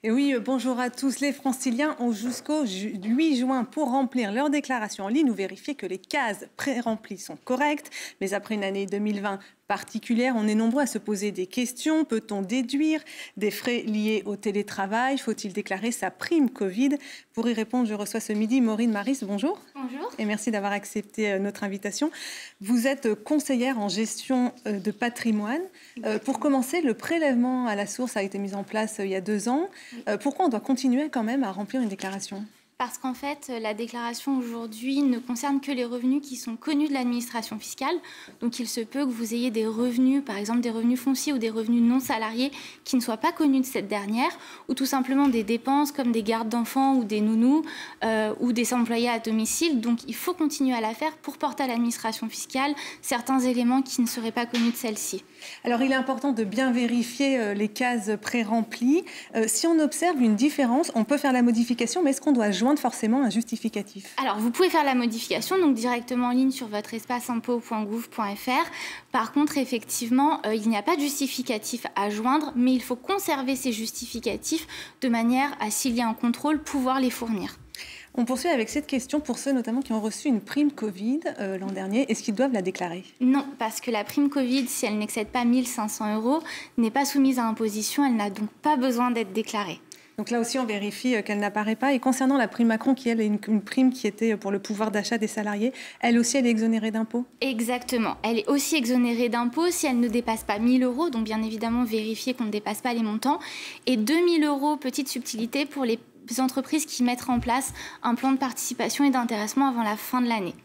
Et oui, bonjour à tous. Les franciliens ont jusqu'au 8 juin pour remplir leur déclaration en ligne ou vérifier que les cases pré-remplies sont correctes. Mais après une année 2020 particulière, on est nombreux à se poser des questions. Peut-on déduire des frais liés au télétravail? Faut-il déclarer sa prime Covid? Pour y répondre, je reçois ce midi Maureen Maris. Bonjour. Bonjour. Et merci d'avoir accepté notre invitation. Vous êtes conseillère en gestion de patrimoine. Pour commencer, le prélèvement à la source a été mis en place il y a 2 ans. Pourquoi on doit continuer quand même à remplir une déclaration ? Parce qu'en fait, la déclaration aujourd'hui ne concerne que les revenus qui sont connus de l'administration fiscale. Donc il se peut que vous ayez des revenus, par exemple des revenus fonciers ou des revenus non salariés qui ne soient pas connus de cette dernière, ou tout simplement des dépenses comme des gardes d'enfants ou des nounous ou des employés à domicile. Donc il faut continuer à la faire pour porter à l'administration fiscale certains éléments qui ne seraient pas connus de celle-ci. Alors il est important de bien vérifier les cases pré-remplies. Si on observe une différence, on peut faire la modification, mais est-ce qu'on doit joindre forcément un justificatif? Alors, vous pouvez faire la modification donc directement en ligne sur votre espace-impôt.gouv.fr. Par contre, effectivement, il n'y a pas de justificatif à joindre, mais il faut conserver ces justificatifs de manière à, s'il y a un contrôle, pouvoir les fournir. On poursuit avec cette question pour ceux notamment qui ont reçu une prime Covid l'an dernier. Est-ce qu'ils doivent la déclarer? Non, parce que la prime Covid, si elle n'excède pas 1 500 €, n'est pas soumise à imposition. Elle n'a donc pas besoin d'être déclarée. Donc là aussi, on vérifie qu'elle n'apparaît pas. Et concernant la prime Macron, qui elle est une prime qui était pour le pouvoir d'achat des salariés, elle aussi, elle est exonérée d'impôts? Exactement. Elle est aussi exonérée d'impôts si elle ne dépasse pas 1 000 €. Donc bien évidemment, vérifier qu'on ne dépasse pas les montants. Et 2 000 €, petite subtilité, pour les entreprises qui mettraient en place un plan de participation et d'intéressement avant la fin de l'année.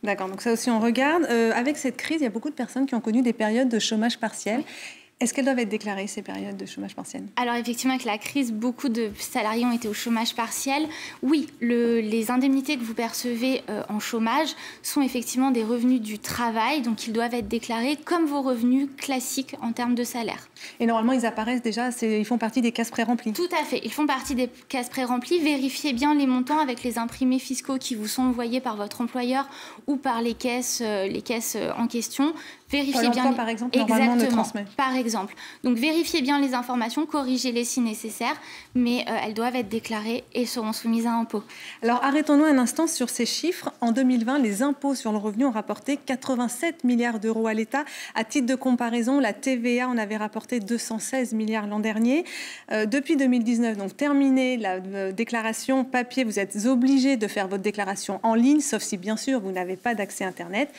D'accord, donc ça aussi on regarde. Avec cette crise, il y a beaucoup de personnes qui ont connu des périodes de chômage partiel. Oui. Est-ce qu'elles doivent être déclarées, ces périodes de chômage partiel? Alors effectivement, avec la crise, beaucoup de salariés ont été au chômage partiel. Oui, les indemnités que vous percevez en chômage sont effectivement des revenus du travail, donc ils doivent être déclarés comme vos revenus classiques en termes de salaire. Et normalement, ils apparaissent déjà, ils font partie des cases pré-remplies? Tout à fait, ils font partie des cases pré-remplies. Vérifiez bien les montants avec les imprimés fiscaux qui vous sont envoyés par votre employeur ou par les caisses en question. Vérifiez bien. Par exemple, normalement, ne transmet. Par exemple. Donc vérifiez bien les informations, corrigez-les si nécessaire, mais elles doivent être déclarées et seront soumises à impôt. Alors arrêtons-nous un instant sur ces chiffres. En 2020, les impôts sur le revenu ont rapporté 87 milliards d'euros à l'État. À titre de comparaison, la TVA en avait rapporté 216 milliards l'an dernier. Depuis 2019, donc terminé la déclaration papier, vous êtes obligé de faire votre déclaration en ligne, sauf si bien sûr vous n'avez pas d'accès Internet.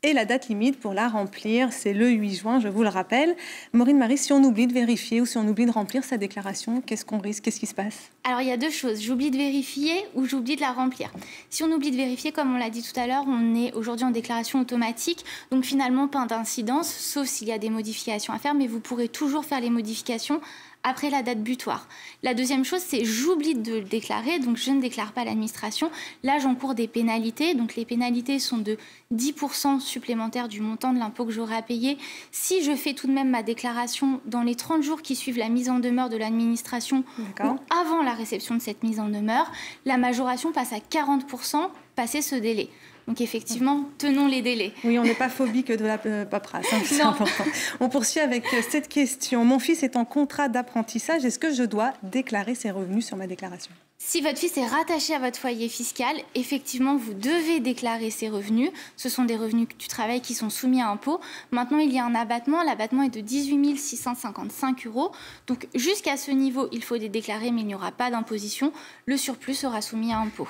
Et la date limite pour la remplir, c'est le 8 juin, je vous le rappelle. Maureen Maris, si on oublie de vérifier ou si on oublie de remplir sa déclaration, qu'est-ce qu'on risque? Qu'est-ce qui se passe? Alors, il y a 2 choses. J'oublie de vérifier ou j'oublie de la remplir. Si on oublie de vérifier, comme on l'a dit tout à l'heure, on est aujourd'hui en déclaration automatique. Donc, finalement, pas d'incidence, sauf s'il y a des modifications à faire. Mais vous pourrez toujours faire les modifications après la date butoir. La deuxième chose, c'est j'oublie de le déclarer, donc je ne déclare pas à l'administration. Là, j'encours des pénalités. Donc, les pénalités sont de 10% supplémentaires du montant de l'impôt que j'aurai à payer. Si je fais tout de même ma déclaration dans les 30 jours qui suivent la mise en demeure de l'administration ou avant la réception de cette mise en demeure, la majoration passe à 40% passé ce délai. Donc effectivement, tenons les délais. Oui, on n'est pas phobique de la paperasse, hein, c'est important. On poursuit avec cette question. Mon fils est en contrat d'apprentissage. Est-ce que je dois déclarer ses revenus sur ma déclaration? Si votre fils est rattaché à votre foyer fiscal, effectivement, vous devez déclarer ses revenus. Ce sont des revenus du travail qui sont soumis à impôt. Maintenant, il y a un abattement. L'abattement est de 18 655 €. Donc, jusqu'à ce niveau, il faut les déclarer, mais il n'y aura pas d'imposition. Le surplus sera soumis à impôt.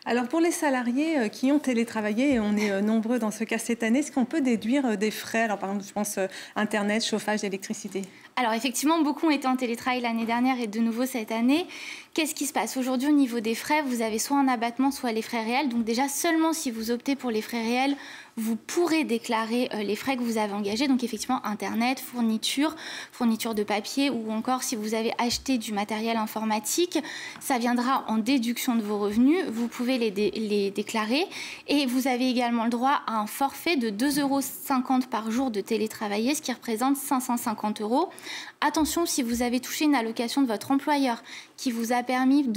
Alors, pour les salariés qui ont télétravaillé, et on est nombreux dans ce cas cette année, est-ce qu'on peut déduire des frais? Alors, par exemple, je pense Internet, chauffage, électricité. Alors, effectivement, beaucoup ont été en télétravail l'année dernière et de nouveau cette année. Qu'est-ce qui se passe? Aujourd'hui, au niveau des frais, vous avez soit un abattement, soit les frais réels. Donc déjà, seulement si vous optez pour les frais réels, vous pourrez déclarer les frais que vous avez engagés. Donc effectivement, Internet, fourniture de papier ou encore si vous avez acheté du matériel informatique, ça viendra en déduction de vos revenus. Vous pouvez les déclarer et vous avez également le droit à un forfait de 2,50 € par jour de télétravailler, ce qui représente 550 €. Attention, si vous avez touché une allocation de votre employeur qui vous a permis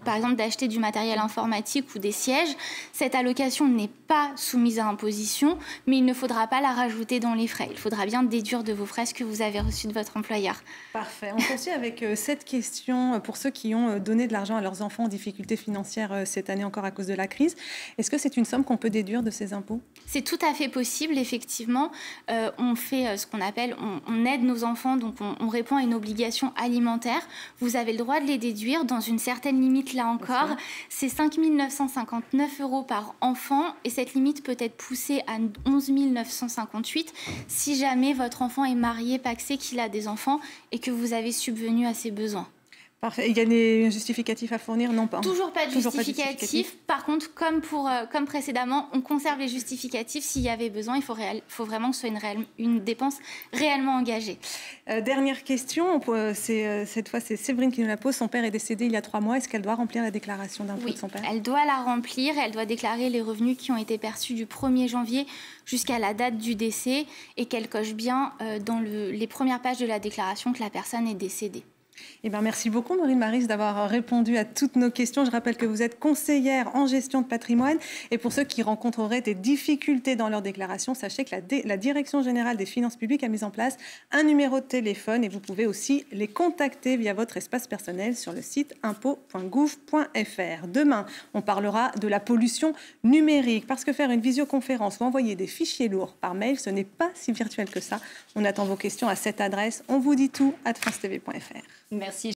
par exemple, d'acheter du matériel informatique ou des sièges, cette allocation n'est pas soumise à imposition, mais il ne faudra pas la rajouter dans les frais. Il faudra bien déduire de vos frais ce que vous avez reçu de votre employeur. Parfait. On poursuit avec cette question pour ceux qui ont donné de l'argent à leurs enfants en difficulté financière cette année encore à cause de la crise. Est-ce que c'est une somme qu'on peut déduire de ces impôts? C'est tout à fait possible, effectivement. On fait ce qu'on appelle, on aide nos enfants, donc on répond à une obligation alimentaire. Vous avez le droit de les déduire dans une certaine limite, là encore. C'est 5 959 € par enfant et cette limite peut être poussée à 11 958 si jamais votre enfant est marié, pacsé, qu'il a des enfants et que vous avez subvenu à ses besoins. Parfait. Il y a des justificatifs à fournir? Non, pas. Toujours pas de justificatif. Par contre, comme précédemment, on conserve les justificatifs. S'il y avait besoin, il faut vraiment que ce soit une dépense réellement engagée. Dernière question. Cette fois, c'est Séverine qui nous la pose. Son père est décédé il y a 3 mois. Est-ce qu'elle doit remplir la déclaration d'impôt de son père? Elle doit la remplir. Elle doit déclarer les revenus qui ont été perçus du 1er janvier jusqu'à la date du décès et qu'elle coche bien dans les premières pages de la déclaration que la personne est décédée. Eh bien, merci beaucoup, Maureen Maris, d'avoir répondu à toutes nos questions. Je rappelle que vous êtes conseillère en gestion de patrimoine. Et pour ceux qui rencontreraient des difficultés dans leur déclaration, sachez que la Direction générale des finances publiques a mis en place un numéro de téléphone et vous pouvez aussi les contacter via votre espace personnel sur le site impôts.gouv.fr. Demain, on parlera de la pollution numérique parce que faire une visioconférence ou envoyer des fichiers lourds par mail, ce n'est pas si virtuel que ça. On attend vos questions à cette adresse. On vous dit tout @francetv.fr. Merci.